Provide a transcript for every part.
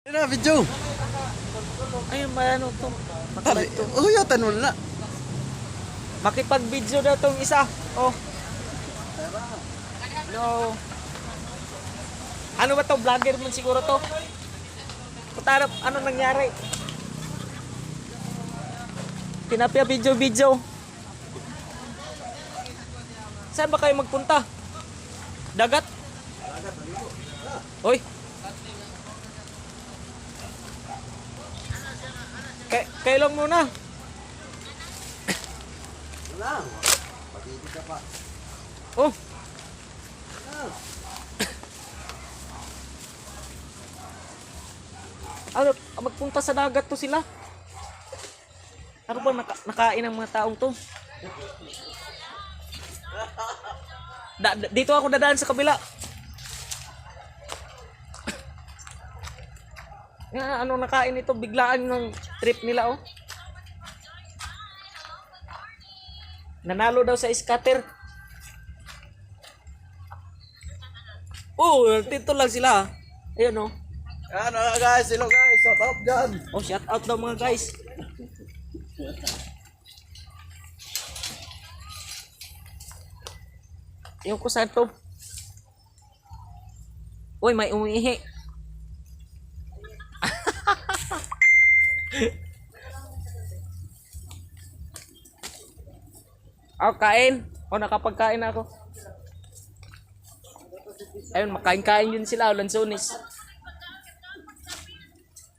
Ano na, video? Ayun ba ano to? Nakalive to. Uyatan mo na. Makipag-video daw tong isa. Oh. No. Ano ba to? Vlogger man siguro to. Putarap, ano nangyari? Tinapya video. Saan ba kayo magpunta? Dagat? Hoy. Kayo lang muna. Wala. Pag-ibig ka pa. Oh. Ano, magpunta sa dagat to sila. Ano ba nakain ng mga taong to? Dito ako dadaan sa kabila. Ano nakain ito? Biglaan ng trip nila, oh. Nanalo daw sa scatter. Oh, dito lang sila. Ayun, oh. Ano guys, hello guys, shut up dyan. Oh, shout out daw mga guys. Yung ko saan to. Uy, may umiihi. Oh, kain. Oh, nakapagkain na ako. Ayun, makain-kain yun sila, Lansones.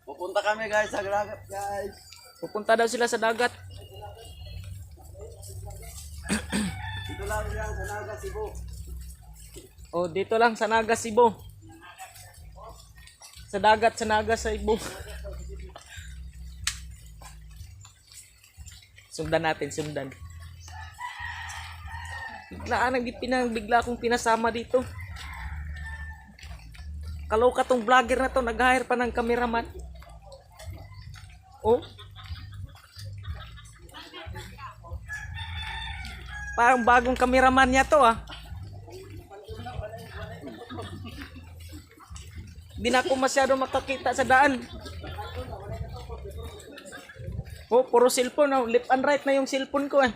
Pupunta kami guys sa dagat guys. Pupunta daw sila sa dagat. Dito lang yan sa Naga, Cebu. Oh, dito lang sa Naga, Cebu. Sa dagat sa Naga, Cebu. Sundan natin, sundan. Bigla akong pinasama dito. Kaloka tong vlogger na to, nag-hire pa ng cameraman. Oh. Parang bagong cameraman niya to, ah. Di na ako masyado makakita sa daan. Oh, puro cellphone, oh. Left and right na yung cellphone ko, eh.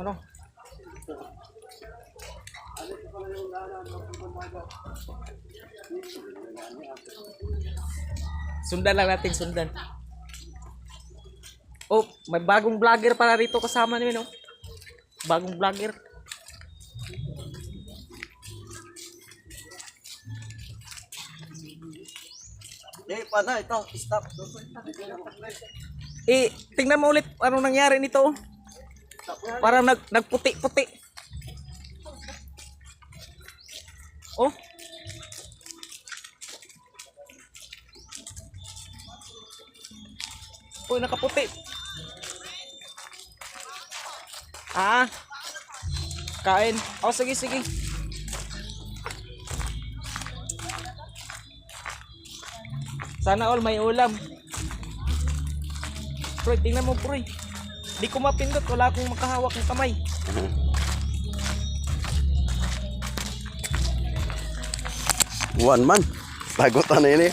Ano? Sundan lang natin, sundan. Oh, may bagong vlogger para rito kasama namin, oh. Bagong vlogger. Eh, paano ito? Stop. Tingnan mo ulit anong nangyari nito, oh. Parang nagputi-puti. Oh. Uy, nakaputi. Ah. Kain. Oh, sige. Sana all may ulam. Bro, tingnan mo, bro. Di ko mapindot, wala akong makahawak ng kamay. One man. Tagutan ini.